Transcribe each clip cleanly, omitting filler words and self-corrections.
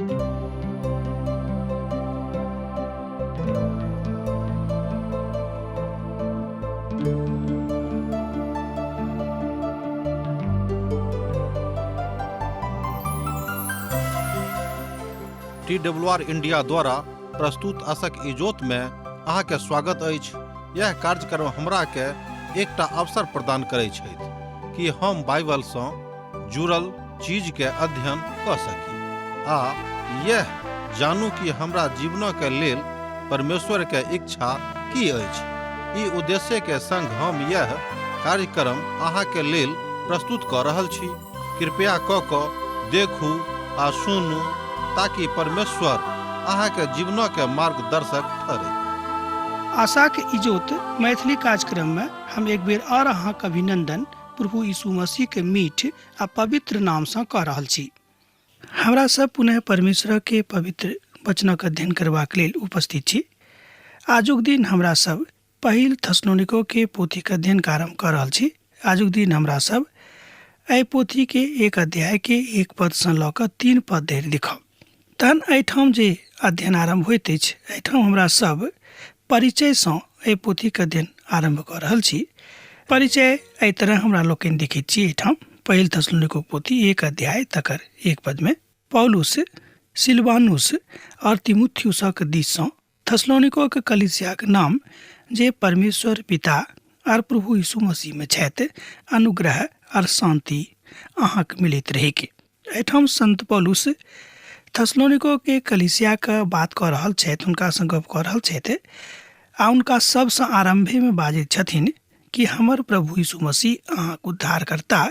TWR India द्वारा प्रस्तुत आशक इजोत में अहाँ के स्वागत अछि। यह कार्यक्रम हमरा के एकटा अवसर प्रदान करैत छथि कि हम बाइबल सँ जुड़ल चीज के अध्ययन क सकी आ यह जानू कि हमरा जीवन के लेल परमेश्वर के इच्छा की अछि। ई उद्देश्य के संग हम यह कार्यक्रम अहाँ के लेल प्रस्तुत क रहल छी। कृपया क देखू आ सुनू ताकि परमेश्वर अहाँ के जीवन के मार्गदर्शक ठहरे। आशा के इजोत मैथिली कार्यक्रम में हम एक बेर और अहाँ के अभिनंदन प्रभु यीशु मसीह के मीठ आ पवित्र नाम से कह रहल छी। हमरा सब पुनः परमेश्वर के पवित्र वचनक अध्ययन करबाक लेल उपस्थित छी। आजुक दिन हमरा सब पहिल थस्सलुनीको के पोथी के अध्ययन आरंभ कर रहल छी। आजुक दिन हमरा सब एहि पोथी के एक अध्याय के 1 पद से ल क 3 पद धरि देखब। तहन एहिठाम जे अध्ययन आरंभ होइत अछि, एहिठाम हमरा सब परिचय सँ एहि पोथी के अध्ययन आरंभ कर रहल छी। परिचय एहि तरह हमरा लोकनि देखैत छी। एहिठाम पहिल थस्सलुनीको पोथी 1 अध्याय तकर 1 पद में पौलुस सिलवानुस और तीमुथियुसक दिस सँ थस्सलुनीको के कलीसिया के नाम जे परमेश्वर पिता और प्रभु यीशु मसीह में छथि, अनुग्रह और शांति अहाँ के मिलैत रहे के। एहिठाम संत पौलुस थस्सलुनीको के कलीसिया के बात कर रहल छथि, हुनका सँ गप कर रहल छथि आ हुनका सबसँ आरंभे में बाजैत छथिन कि हमर प्रभु यीशु मसीह अहाँ के उद्धारकर्ता,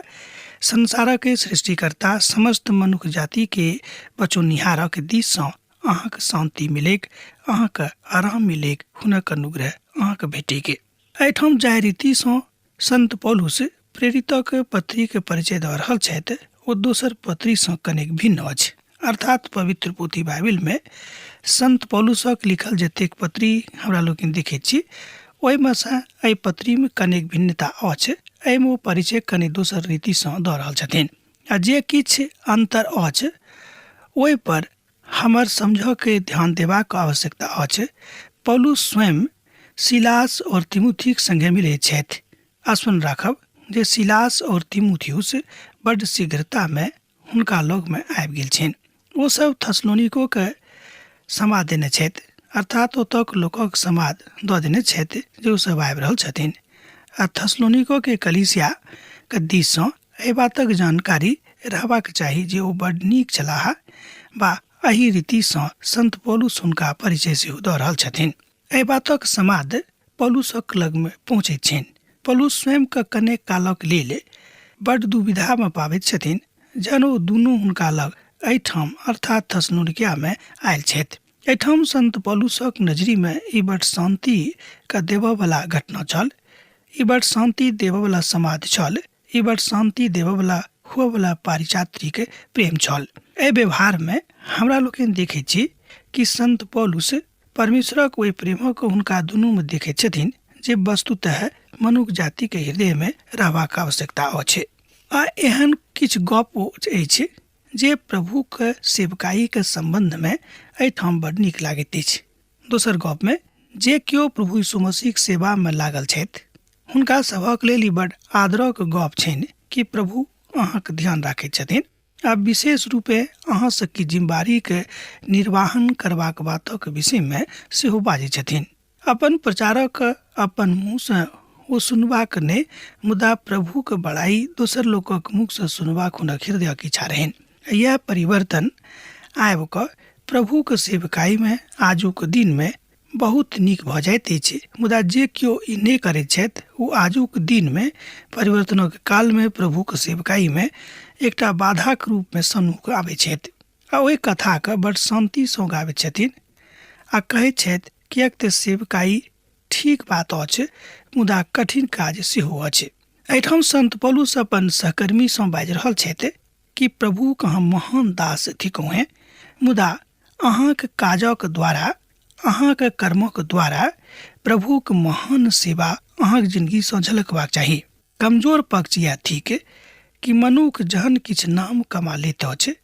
संसार के सृष्टिकर्ता, समस्त मनुष्य जाति के बचोनिहार के दिस सँ अहाँ के शांति मिलेक, अहाँ के आराम मिलेक, हुनक अनुग्रह अहाँ के भेटे के। एहिठाम जाय रीति सँ संत पौलुस प्रेरितक पत्री के परिचय दऽ रहल छथि ओ दोसर पत्री सँ कनेक भिन्न अछि। अर्थात पवित्र पोथी बाइबल में संत पौलुसक लिखल जतेक पत्री हमरा लोकनि देखैत छी, ओहिमे सँ एहि पत्री में कनेक भिन्नता अछि। एहिमे ओ परिचय कने दोसर रीति सँ दऽ रहल छथिन आ जे किछु अंतर अछि ओहि पर हमर समझ के ध्यान देबाक आवश्यकता अछि। पौलुस स्वयं सिलास और तीमुथियुक संगे मिलैत छथि। स्मरण राखब जे सिलास और तीमुथियुस बड्ड शीघ्रता में हुनका लग में आबि गेल छनि। ओ सब थस्सलुनीको के समाद देने छथि, अर्थात ओतक लोकक समाद दऽ देने छथि जे ओ सब आबि रहल छथिन। आ थस्सलुनीको के कलीसिया के दिस सँ एहि बातक जानकारी रहबाक चाही जे ओ बड्ड नीक छलाह, बा एहि रीति सँ संत पौलुस हुनका परिचय सेहो दऽ रहल छथिन। एहि बातक समाद पौलुसक लग में पहुँचैत छनि। पौलुस स्वयं के कनेक कालक लेल बड्ड दुविधा में पाबैत छथिन जहन ओ दुनू हुनका लग एहिठाम अर्थात थस्सलुनीकिया में आयल छथि। एहिठाम संत पौलुसक नजरी में ई बड्ड शांति के देबऽ वाला घटना छल, ई बड्ड शांति देबऽ वाला समाद छल, ई बड्ड शांति देबऽ वाला हुअ वाला पारिचात्रिक प्रेम छल। एहि व्यवहार में हमरा लोकनि देखैत छी कि संत पौलुस परमेश्वरक ओहि प्रेमक हुनका दुनू में देखैत छथिन जे वस्तुतः मनुष्य जाति के हृदय में रहबाक आवश्यकता अछि। आ एहन किछु गप अछि जे प्रभु के सेवकाई के संबंध में एहिठाम बड्ड नीक लागैत अछि। दोसर गप में जे केओ प्रभु यीशु मसीह के सेवा में लागल छथि हुनका सभक लेल ई बड्ड आदरक गप छनि कि प्रभु अहाँ के ध्यान राखैत छथिन आ विशेष रूपे अहाँ से की जिम्मेवारी के निर्वाहन करबाक बातक विषय में सेहो बाजैत छथिन। अपन प्रचारक अपन मुँह से ओ सुनबाक नहि, मुदा प्रभु के बड़ाई दोसर लोकक मुख से सुनबाक हुनक हृदय के इच्छा रहनि। यह परिवर्तन आबि कऽ प्रभु के सेवकाई में आजुक दिन में बहुत नीक भऽ जाइत अछि, मुदा जे केओ ई नहि करैत छथि ओ आजुक दिन में परिवर्तनक काल में प्रभु के सेवकाई में एकटा बाधाक रूप में सम्मुख आबैत छथि आ ओहि कथा के बड्ड शांति सँ गाबैत छथिन आ कहैत छथि किएक तऽ सेवकाई ठीक बात अछि, मुदा कठिन काज सेहो अछि। एहिठाम संत पौलुस अपन सहकर्मी सँ बाजि रहल छथि कि प्रभु के हम महान दास थिकहुँ हैं, मुदा अहाँ के काजक द्वारा, अहाँ के कर्मक द्वारा प्रभु के महान सेवा अहाँ के जिंदगी सँ झलकबाक चाही। कमजोर पक्ष यह थिक कि मनुख जहन किछु नाम कमा लैत अछि,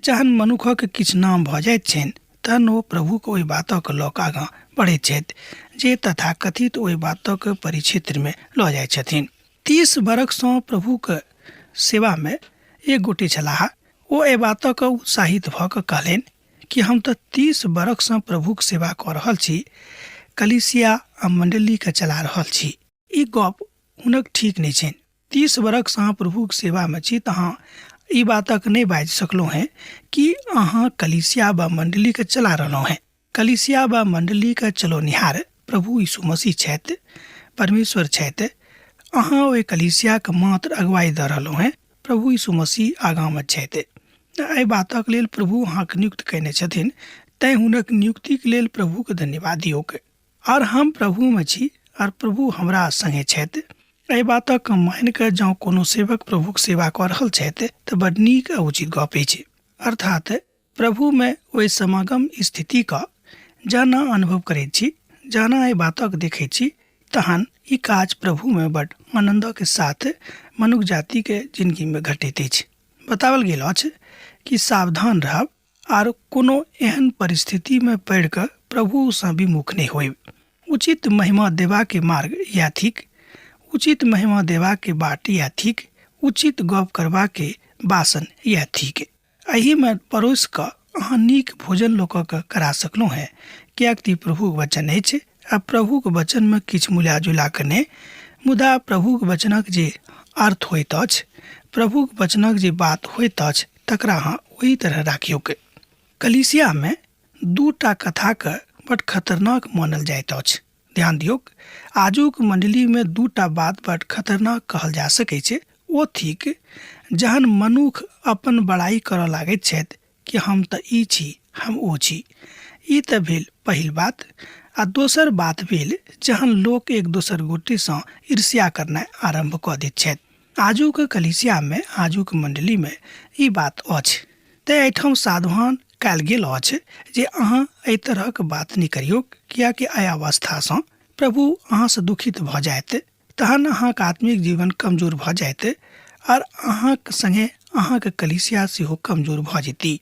जहन मनुखक किछु नाम भऽ जाइत छनि तहन ओ प्रभुक ओहि बातक लऽ आगाँ बढ़ैत छथि जे तथाकथित ओहि बातक परिक्षेत्रमे लऽ जाइत छथिन। 30 बरखसँ प्रभुक सेवामे एक गोटे छलाह। ओ एहि बातक उत्साहित भऽ कऽ कहलनि कि हम तऽ 30 बरखसँ प्रभुक सेवा कऽ रहल छी, कलीसिया आ मण्डलीके चला रहल छी। ई गप हुनक ठीक नहि छनि। 30 बरखसँ अहाँ प्रभुक सेवामे छी तऽ अहाँ ई बातक नहि बाजि सकलहुँ हैं कि अहाँ कलीसिया वा मण्डलीके चला रहलहुँ हैं। कलीसिया वा मण्डलीके चलौनिहार प्रभु यीशु मसीह छथि, परमेश्वर छथि। अहाँ ओहि कलीसियाके मात्र अगुवाई दऽ रहलहुँ हैं, प्रभु यीशु मसीह आगाँमे छथि। एहि बातक लेल प्रभु अहाँके नियुक्त कयने छथिन, तैँ हुनक नियुक्तिके लेल प्रभुके धन्यवाद दियौक। और हम प्रभुमे छी और प्रभु हमरा संगे छथि। एहि बातक मानि कऽ जँ कोनो सेवक प्रभुक सेवा कऽ रहल छथि तऽ बड नीक आ उचित गप अछि। अर्थात प्रभुमे ओहि समागम स्थितिके जहन अनुभव करैत छी, जहन एहि बातक देखैत छी, तहन ई काज प्रभुमे बड आनंदक साथ मनुष्य जातिके जिंदगीमे घटैत अछि। बताओल गेल अछि कि सावधान रहब और कोनो एहन परिस्थितिमे पड़ि कऽ प्रभुसँ विमुख नहि होइब। उचित महिमा देबाके मार्ग या थिक, उचित महिमा देबाके बाट या थिक, उचित गप करबाके बासन या थिक। एहिमे परोसि कऽ अहाँ नीक भोजन लोकके करा सकलहुँ हैं, किएक कि प्रभुक वचन अछि आ प्रभुक वचनमे किछु मिला जुला कऽ नहि, मुदा प्रभुक वचनक जे अर्थ होइत अछि, प्रभुक वचनक जे बात होइत अछि, तकरा अहाँ ओही तरह राखियौक। कलीसियामे 2टा कथाके बड खतरनाक मानल जाइत अछि। ध्यान दियौक, आजुक मण्डलीमे 2टा बात बड खतरनाक कहल जा सकैत छै। ओ थिक जहन मनुख अपन बड़ाई करऽ लागैत छथि कि हम तऽ ई छी, हम ओ छी। ई तऽ भेल पहिल बात। आ दोसर बात भेल जहन लोक एक दोसर गोटेसँ ईर्ष्या करनाइ आरम्भ कऽ दैत छथि। आजुक कलीसियामे, आजुक मण्डलीमे ई बात अछि। तैँ एहिठाम सावधान कयल गेल अछि जे अहाँ एहि तरहक बात नहि करियौक, किएकि एहि अवस्थासँ प्रभु अहाँसँ दुखित भऽ जायत, तहन अहाँके आत्मिक जीवन कमजोर भऽ जायत और अहाँके संगे अहाँके कलीसिया सेहो कमजोर भऽ जेती।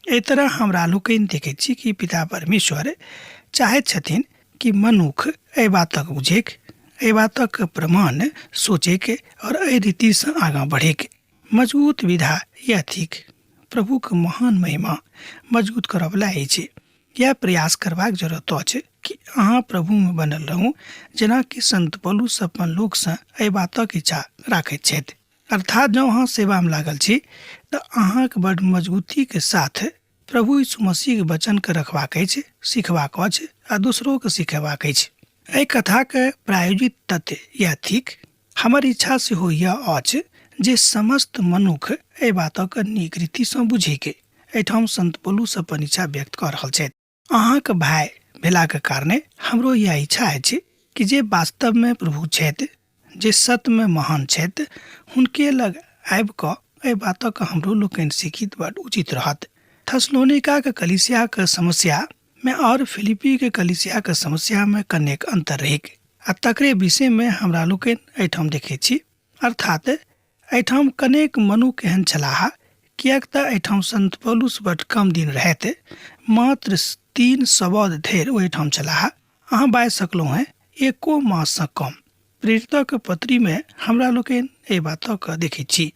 एहि तरह हमरा लोकनि देखैत छी कि पिता परमेश्वर चाहैत छथिन कि मनुख एहि बातक बुझेक, एहि बातक प्रमाण सोचेक और एहि रीतिसँ आगाँ बढ़ेक। मजबूत विधा यह थिक, प्रभुक महान महिमा मजबूत करवला अछि। यह प्रयास करबाक जरूरत अछि कि अहाँ प्रभुमे बनल रहू, जेना कि संत पौलुस अपन लोकसँ एहि बातक इच्छा राखैत छथि। अर्थात जँ अहाँ सेवामे लागल छी तऽ अहाँके बड मजबूतीके साथ प्रभु यीशु मसीहके वचनके रखबाक अछि, सिखबाक अछि आ दोसरोके सिखेबाक अछि। एहि कथाके प्रायोजित तथ्य यह थिक, हमर इच्छा सेहो यह अछि जे समस्त मनुख एहि बातक नीक रीतिसँ बुझेके। एहिठाम संत पौलुस अपन इच्छा व्यक्त कऽ रहल छथि। अहाँके भाय भेलाके कारणे हमरो यह इच्छा अछि कि जे वास्तवमे प्रभु छथि, जे सत्यमे महान छथि, हुनके लग आबि कऽ एहि बातक हमरो लोकनि सीखित बड उचित रहत। थेसलोनिकाके कलीसियाके समस्यामे और फिलिपीके कलीसियाके समस्यामे कनेक अंतर रहैक आ तकरे विषयमे हमरा लोकनि एहिठाम देखैत छी। अर्थात एहिठाम कनेक मनुख एहन छलाह, किएक तऽ एहिठाम संत पौलुस बड कम दिन रहैत, मात्र 3 सबद धरि ओहिठाम छलाह। अहाँ बाजि सकलहुँ हैं 1 माससँ कम। प्रेरितक पत्रीमे हमरा लोकनि एहि बातक देखैत छी।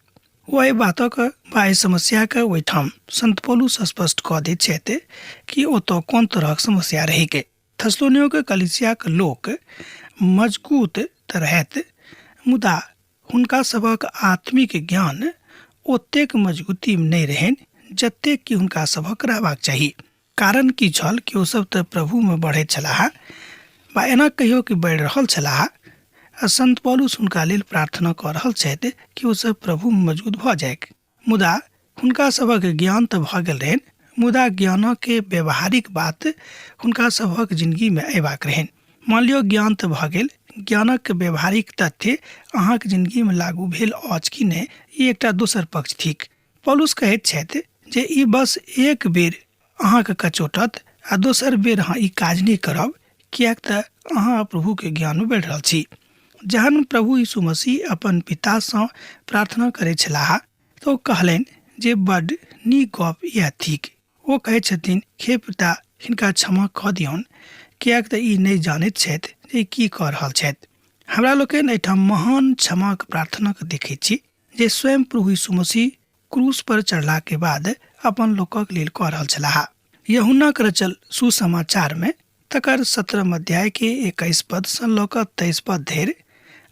ओ एहि बातक वा एहि समस्याके ओहिठाम संत पौलुस स्पष्ट कऽ दैत छथि कि ओतऽ कोन तरहक समस्या रहैके। थेसलोनियोके कलीसियाके लोक मजबूत तऽ रहैत, मुदा हुनका सभक आत्मिक ज्ञान ओतेक मजबूतीमे नहि रहनि जतेक कि हुनका सभक रहबाक चाही। कारण की छल कि ओसभ तऽ प्रभुमे बढ़ैत छलाह, वा एना कहियो कि बढ़ि रहल छलाह। आ संत पौलुस हुनका लेल प्रार्थना कऽ रहल छथि कि ओसभ प्रभुमे मजबूत भऽ जायक। मुदा हुनका सभक ज्ञान तऽ भऽ गेल रहनि, मुदा ज्ञानके व्यवहारिक बात हुनका सभक जिंदगीमे अयबाक रहनि। मान लियौ ज्ञान तऽ भऽ गेल, ज्ञानक व्यवहारिक तथ्य अहाँके जिंदगीमे लागू भेल अछि कि नहि, ई एकटा दोसर पक्ष थिक। पौलुस कहैत छथि जे ई बस एक बेर अहाँके कचोटत आ दोसर बेर अहाँ ई काज नहि करब, किएक तऽ अहाँ प्रभुके ज्ञानमे बढ़ि रहल छी। जहन प्रभु यीशु मसीह अपन पितासँ प्रार्थना करैत छलाह तऽ ओ कहलनि जे बड नीक गप यह थिक। ओ कहै छथिन, हे पिता, हिनका क्षमा कऽ दियौन, किएक तऽ ई नहि जानैत छथि जे की कऽ रहल छथि। हमरा लोकनि एहिठाम महान क्षमाक प्रार्थनाक देखैत छी जे स्वयं प्रभु यीशु मसीह क्रूस पर चढ़ला के बाद अपन लोकक लेल कऽ रहल छलाह। यूहन्नाक रचल सुसमाचार में तकर 17 अध्याय के 21 पद सँ लऽ कऽ 23 पद धरि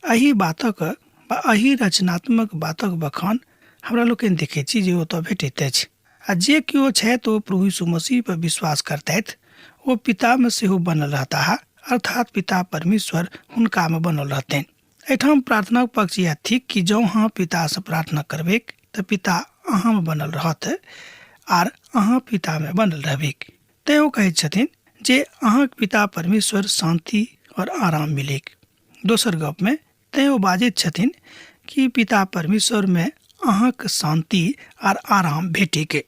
एही बातक वा एही रचनात्मक बातक बखान हमरा लोकनि देखैत छी जे ओतऽ भेटैत अछि। आ जे केओ छथि ओ प्रभु यीशु मसीह पर विश्वास करतथि ओ पिता में सेहो बनल रहताह, अर्थात पिता परमेश्वर हुनका में बनल रहतनि। एहिठाम प्रार्थनाक पक्ष यह थिक कि जँ अहाँ पिता से प्रार्थना करबेक तऽ पिता अहाँ में बनल रहत आर अहाँ पिता में बनल रहबेक। तैं ओ कहैत छथिन जे अहाँक पिता परमेश्वर शांति और आराम मिलेक। दोसर गप में तैं ओ बाजैत छथिन कि पिता परमेश्वर में अहाँक शांति आर आराम भेटेके।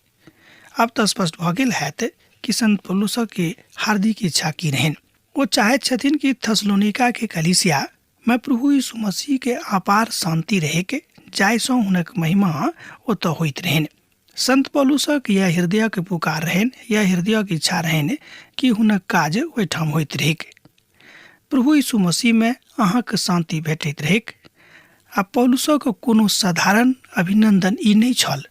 अब तऽ स्पष्ट भऽ गेल हैत कि संत पौलुसक के हार्दिक इच्छा की रहनि। ओ चाहैत छथिन कि थेसलोनिका के कलीसिया में प्रभु यीशु मसीह के अपार शांति रहेके, जाहिसँ हुनक महिमा ओतऽ होइत रहनि। संत पौलुसक यह हृदय के पुकार रहनि, यह हृदय के इच्छा रहनि कि हुनक काज ओहिठाम होइत रहेके। प्रभु यीशु मसीह में अहाँक शांति भेटैत रहेक। आ पौलुसक कोनो साधारण अभिनंदन ई नहीं छल।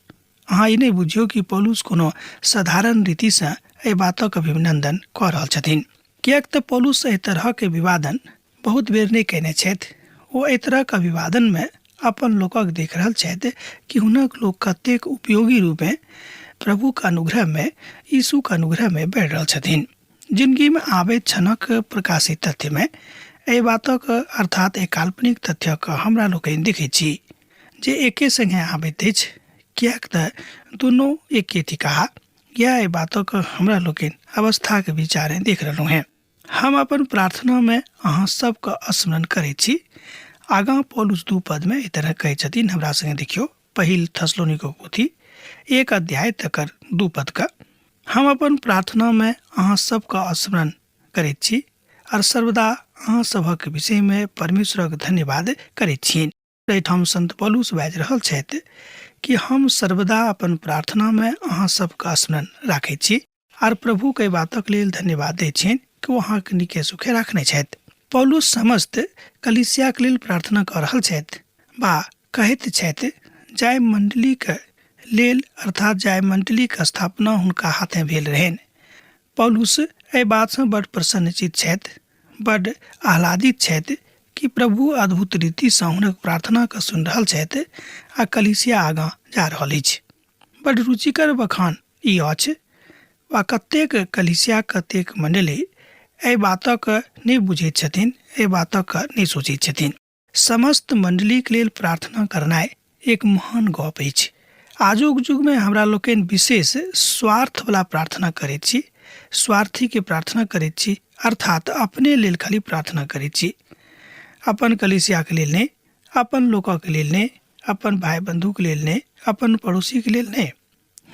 अहाँ ई नहीं बुझियो कि पौलुस कोनो साधारण रीति से एहि बातक अभिनंदन कऽ रहल छथिन, किएक तऽ पौलुस एहि तरह के विवादन बहुत बेर नहीं कयने छथि। ओ एहि तरहक अभिवादन में अपन लोकक देख रहल छथि कि हुनक लोक कतेक उपयोगी रूप में प्रभुक अनुग्रह में, यीशुक अनुग्रह में बढ़ि रहल छथिन। जिंदगी में आबैत क्षणक प्रकाशित तथ्य में एहि बातक अर्थात एक काल्पनिक तथ्यक हमरा लोकनि देखैत छी जे एके संगे आबैत अछि, किएक तऽ दुनू एके थिकाह। यह एहि बातक हमरा लोकनि अवस्था के विचारे देख रहलहुँ हैं। हम अपन प्रार्थना में अहाँ सबके स्मरण करैत छी। आगाँ पौलुस 2 पद में एहि तरह कहै छथिन, हमरा संगे देखियो पहिल थेसलोनिका पोथी 1 अध्याय तकर 2 पद का। हम अपन प्रार्थना में अहाँ सबके स्मरण करैत छी और सर्वदा अहाँ सभक विषय में परमेश्वरक धन्यवाद करैत छियनि। एहिठाम संत पौलुस बाजि रहल छथि कि हम सर्वदा अपन प्रार्थना में अहाँ सबके स्मरण राखैत छी और प्रभु के बातक लेल धन्यवाद दैत छियनि कि ओ अहाँके नीके सुखे राखने छथि। पौलुस समस्त कलीसियाक लेल प्रार्थना कऽ रहल छथि बा कहैत छथि जाहि मंडलीक लेल अर्थात जाहि मंडलीक स्थापना हुनका हाथे भेल रहनि। पौलुस एहि बातसँ बड़ प्रसन्नचित छथि, बड़ आह्लादित छथि कि प्रभु अद्भुत रीतिसँ हुनक प्रार्थना के सुनि रहल छथि आ कलीसिया आगाँ जा रहल अछि। बड़ रुचिकर बखान ई अछि वा कतेक कलीसिया कतेक मंडली एहि बातक नहीं बुझैत छथिन, एहि बातक नहीं सोचैत छथिन। समस्त मंडलीक लेल प्रार्थना करनाइ एक महान गप अछि। आजुक युग में हमरा लोकनि विशेष स्वार्थ वाला प्रार्थना करैत छी, स्वार्थी के प्रार्थना करैत छी, अर्थात अपने लेल खाली प्रार्थना करैत छी। अपन कलीसिया के लेल नहीं, अपन लोकक लेल नहीं, अपन भाई बंधु के लेल नहीं, अपन पड़ोसी के लेल नहीं।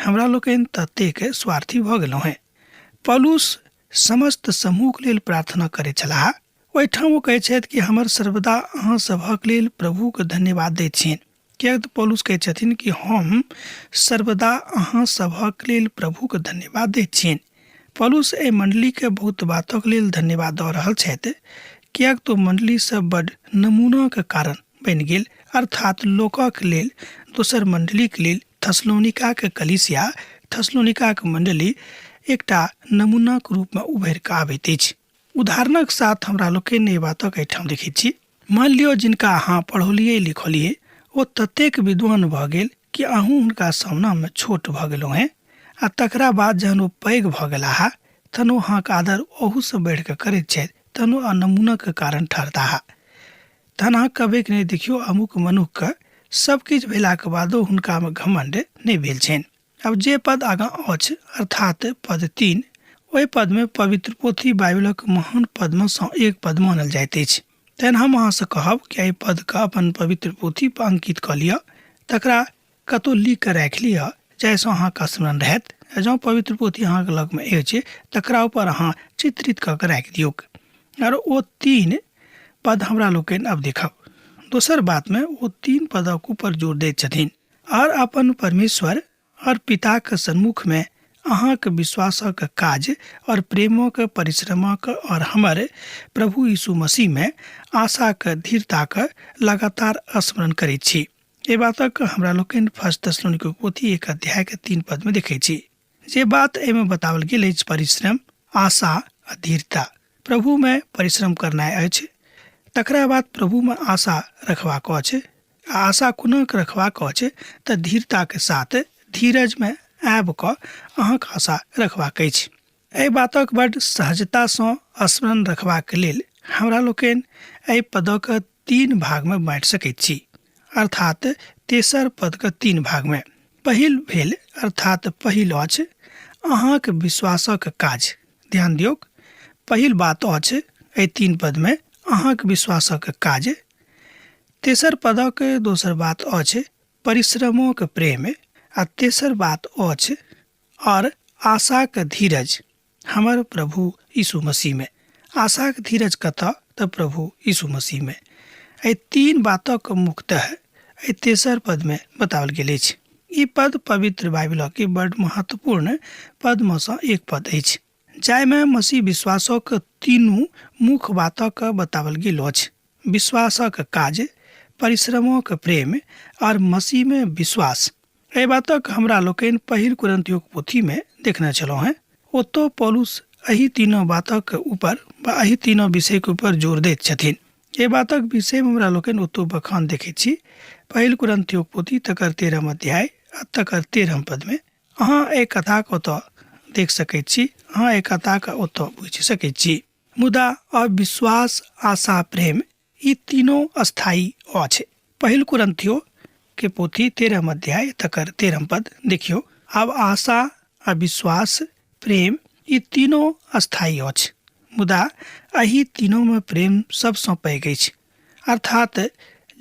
हमरा लोकनि ततेक स्वार्थी भऽ गेलहुँ हैं। पौलुस समस्त समूह के लेल प्रार्थना करैत छलाह। ओहिठाम ओ कहैत छथि कि हमर सर्वदा अहाँ सभक लेल प्रभुके धन्यवाद दैत छियनि। किएक तऽ पौलुस कहैत छथिन कि हम सर्वदा अहाँ सभक लेल प्रभुके धन्यवाद दैत छियनि। पौलुस एहि मंडली के बहुत बातक लेल धन्यवाद दऽ रहल छथि, किएक तऽ मंडली सब बड़ नमूना के कारण बनि गेल, अर्थात लोकक लेल, दोसर मंडली के लेल थेसलोनिका के कलीसिया, थेसलोनिका के मंडली एकटा नमूनाक रूप में उभरि कऽ आबैत अछि। उदाहरणक साथ हमरा लोकनि एहि बातक एहिठाम देखैत छी। मान लियौ जिनका अहाँ पढ़ौलियै लिखौलियै ओ ततेक विद्वान भऽ गेल कि अहूँ हुनका सामना में छोट भऽ गेलहुँ हैं, आ तकरा बाद जहन ओ पैघ भऽ गेलाह तहन ओ अहाँके आदर ओहू से बढ़ि कऽ करैत छथि, तहन ओ अनमूनक कारण ठहरताह। तहन अहाँ कहबै कि नहीं देखियौ अमुक मनुष्यके सब किछु भेलाके बादो हुनका में घमंड नहीं भेल छनि। अब जे पद आगाँ अछि अर्थात पद 3, ओहि पद में पवित्र पोथी बाइबलक महान पद में सँ एक पद मानल जाइत अछि। तहन हम अहाँ से कहब कि एहि पद के अपन पवित्र पोथी पर अंकित कऽ लिअ, तकरा कतौ लिख कऽ राखि लिअ जाहिसँ अहाँके स्मरण रहत। जँ पवित्र पोथी अहाँके लग में अछि तकरा ऊपर अहाँ चित्रित कऽ के राखि दियौ और ओ 3 पद हमरा लोकनि अब देखब। दोसर बात में ओ 3 पदक ऊपर जोर दैत छथिन और अपन परमेश्वर और पिता के सन्मुख में अहाँक विश्वासक काज और प्रेमक परिश्रमक और हमारे प्रभु यीशु मसीह में आशाक धीरताक लगातार स्मरण करैत छी। ये बातक हमरा लोकनि फर्स्ट थिस्सलुनीके पोथी 1 अध्याय के 3 पद में देखै छी। जे बात एमे बतावल गेल अछि परिश्रम, आशा आ धीरता। प्रभु में परिश्रम करनाइ अछि, तकरा बाद प्रभु में आशा रखबाक अछि। आशा कोना रखबाक अछि तऽ धीरता के साथ धीरज में आबि कऽ अहाँक आशा रखबाक अछि। एहि बातक बड्ड सहजता सँ स्मरण रखबाक लेल हमरा लोकनि एहि पदक 3 भाग में बाँटि सकैत छी, अर्थात तेसर पदक 3 भाग में। पहिल भेल अर्थात पहिल अछि अहाँक विश्वासक काज। ध्यान दियौ, पहिल बात अछि एहि 3 पद में अहाँक विश्वासक काज। तेसर पदक दोसर बात अछि परिश्रमोक प्रेम आ तेसर बात अछि और आशाक धीरज हमर प्रभु यीशु मसीह में। आशाक धीरज कतऽ तऽ प्रभु यीशु मसीह में। एहि 3 बातक मुख्यतः एहि तेसर पद में बताओल गेल अछि। ई पद पवित्र बाइबलक के बड़ महत्वपूर्ण पद में सँ एक पद अछि, जाहिमे मसीह विश्वासक 3 मुख्य बातक बताओल गेल अछि। विश्वासक काज, परिश्रमक प्रेम और मसीह में विश्वास। एहि बातक हमरा लोकनि पहिल कुरिन्थियोक पोथी में देखने छलहुँ हैं। ओतऽ पौलुस एहि 3 बातक ऊपर वा एहि 3 विषय के ऊपर जोर दैत छथिन। एहि बातक विषय में हमरा लोकनि ओतऽ बखान देखै छी। पहिल कुरिन्थियोक पोथी तकर 13 अध्याय आ तकर 13 पद में अहाँ एहि कथाक ओतऽ देख सकैत छी, अहाँ एहि कथाक ओतऽ बुझि सकैत छी। मुदा अविश्वास, आशा, प्रेम ई तीनों अस्थायी अछि। पहिल कुरिन्थियो के पोथी 13 अध्याय तकर 13 पद देखियो। अब आशा, अविश्वास, प्रेम ई तीनों अस्थायी अछि, मुदा एहि तीनों में प्रेम सबसँ पैघ अछि। अर्थात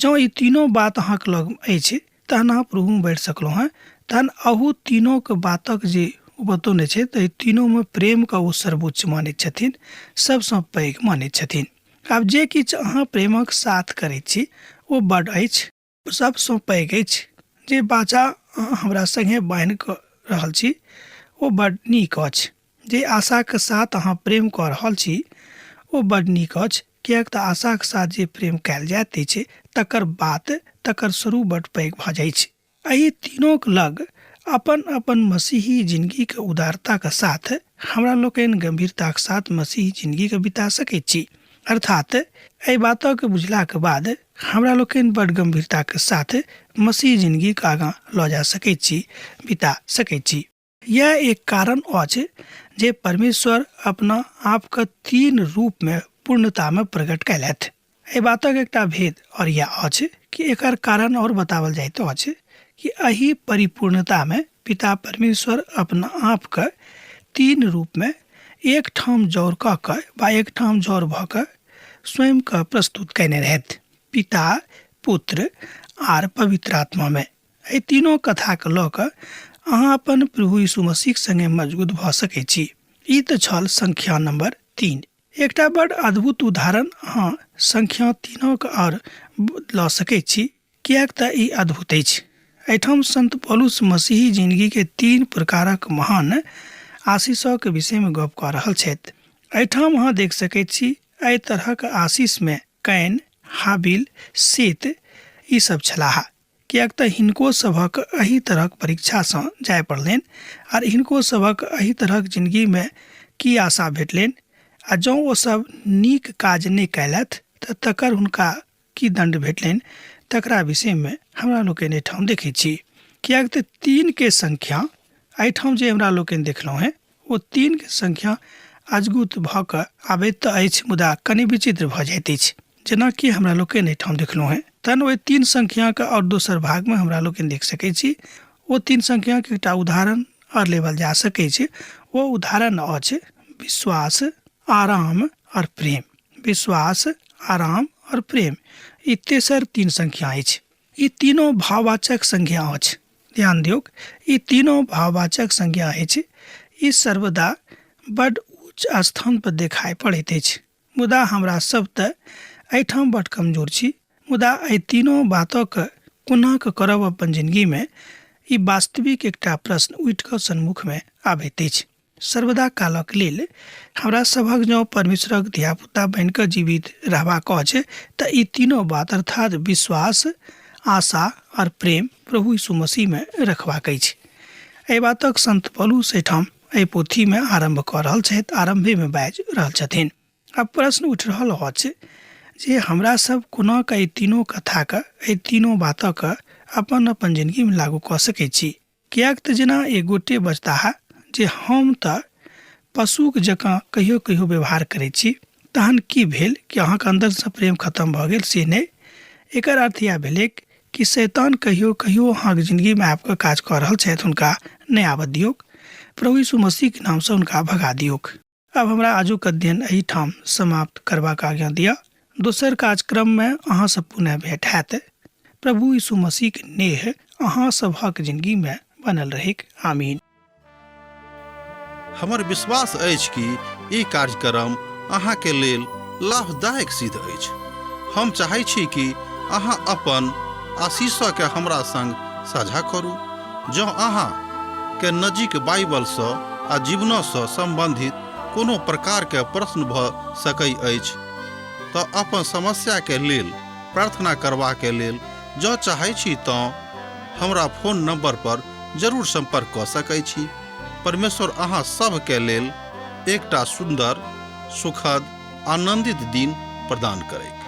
जँ ई तीनों बात अहाँक लग अछि तहन अहाँ प्रभु में बढ़ि सकलहुँ हैं, तहन अहू तीनों के बातक जे बतौने छै तऽ तीनों में प्रेम का ओ सर्वोच्च मानैत छथिन, सबसँ पैघ मानैत छथिन। आब जे किछु अहाँ प्रेमक साथ करैत छी ओ बड़ अछि, सबसँ पैघ अछि। जे बाचा अहाँ हमरा संगे बान्हि कऽ रहल छी ओ बड़ नीक अछि। जे आशा के साथ अहाँ प्रेम कऽ रहल छी ओ बड़ नीक अछि, किएक तऽ आशा के साथ जे प्रेम कयल जाइत अछि तकर बात, तकर स्वरूप बड़ पैघ भऽ जाइ छै। एहि तीनों के लग अपन अपन मसीही जिंदगी के उदारता के साथ हमरा लोकनि गंभीरता के साथ मसीही जिंदगी के बिता सकैत छी। अर्थात एहि बातक बुझला के बाद हमरा लोकनि बड़ गंभीरता के साथ मसीह जिंदगी के आगाँ लऽ जा सकैत छी, बिता सकैत छी। यह एक कारण अछि जे परमेश्वर अपना आप के 3 रूप में पूर्णता में प्रकट कयलथि। एहि बातक एकटा भेद और यह अछि कि एकर कारण और बतावल जाइत अछि कि एहि परिपूर्णता में पिता परमेश्वर अपना आप के 3 रूप में एक ठाम जोड़ कऽ के वा एक ठाम जोड़ भऽ के स्वयं के प्रस्तुत कयने रहथि। पिता, पुत्र आर पवित्र आत्मा में। एहि तीनों कथा के लऽ कऽ अहाँ अपन प्रभु यीशु मसीह संगे मजबूत भऽ सकैत छी। ई तऽ छल संख्या नंबर 3। एकटा बड़ अद्भुत उदाहरण अहाँ संख्या 3 के और लऽ सकैत छी, किएक तऽ ई अद्भुत अछि। एहिठाम संत पौलुस मसीही जिंदगी के 3 प्रकारक महान आशीषक विषय में गप कऽ रहल छथि। एहिठाम अहाँ देख सकैत छी एहि तरहक आशीष में कैन, हाबिल, सेत ई सब छलाह, किएक तऽ हिनको सभक एहि तरहक परीक्षा सँ जाय पड़लनि आर हिनको सभक एहि तरहक जिंदगी में की आशा भेटलनि, आ जँ ओ सब नीक काज नहि कयलथि तऽ तकर हुनका की दंड भेटलनि, तकरा विषय में हमरा लोकनि एहिठाम देखैत छी। किएक तऽ 3 के संख्या एहिठाम जे हमरा लोकनि देखलहुँ हैं ओ 3 के संख्या अजगुत भऽ कऽ आबैत तऽ अछि, मुदा कनि विचित्र भऽ जाइत अछि। जेनाकि हमरा लोकनि एहिठाम देखलहुँ हैं, तहन ओहि 3 संख्या के और दोसर भाग में हमरा लोकनि देख सकैत छी। ओ 3 संख्या के एकटा उदाहरण और लेवल जा सकैत छै। ओ उदाहरण अछि विश्वास, आराम और प्रेम। विश्वास, आराम और प्रेम ई तेसर 3 संख्या अछि। ई तीनों भाववाचक संख्या अछि। ध्यान दियौ, ई तीनों भाववाचक संख्या अछि। ई सर्वदा बड़ उच्च स्थान पर देखाई पड़ैत अछि, मुदा हमरा सब तऽ एहिठाम बड़ कमजोर छी। मुदा एहि तीनों बातक कोना करब अपन जिंदगी में, ई वास्तविक एकटा प्रश्न उठि कऽ सन्मुख में आबैत अछि। सर्वदा कालक लेल हमरा सभक जँ परमेश्वरक धियापुता बनि कऽ जीवित रहबाक अछि तऽ ई तीनों बात अर्थात विश्वास, आशा और प्रेम प्रभु यीशु मसीह में रखबाक अछि। एहि बातक संत पौलुस एहिठाम एहि पोथी में आरंभ कऽ रहल छथि, आरंभे में बाजि रहल छथिन। अब प्रश्न उठि रहल अछि जे हमरा सब कोना कऽ ई तीनों कथाक, एहि तीनों बातक अपन अपन जिंदगी में लागू कऽ सकैत छी। किएक तऽ जेना एक गोटे बजताह जे हम तऽ पशुक जकाँ कहियो कहियो व्यवहार करैत छी, तहन की भेल कि अहाँके अन्दरसँ प्रेम खत्म भऽ गेल? से नहि। एकर अर्थ इएह भेलै कि शैतान कहियो कहियो अहाँके जिंदगीमे आबि कऽ काज कऽ रहल छथि, हुनका नहि आबऽ दियौक, प्रभु यीशु मसीहके नामसँ हुनका भगा दियौक। अब हमरा आजुक अध्ययन एहिठाम समाप्त करबाक आज्ञा दिअ। दोसर कार्यक्रममे अहाँसँ पुनः भेंट हैत। प्रभु यीशु मसीहके नेह अहाँ सभक जिंदगीमे बनल रहैक। आमीन। हमर विश्वास अछि कि ई कार्यक्रम अहाँके लेल लाभदायक सिद्ध अछि। हम चाहै छी कि अहाँ अपन आशीषके हमरा संग साझा करू। जँ अहाँके नजीक बाइबलसँ आ जीवनसँ सम्बन्धित कोनो प्रकारके प्रश्न भऽ सकै अछि तऽ अपन समस्याके लेल प्रार्थना करबाके लेल जँ चाहै छी तऽ हमरा फोन नंबर पर जरूर संपर्क कऽ सकै छी। परमेश्वर अहाँ सबके लेल एकटा सुंदर, सुखद, आनंदित दिन प्रदान करै।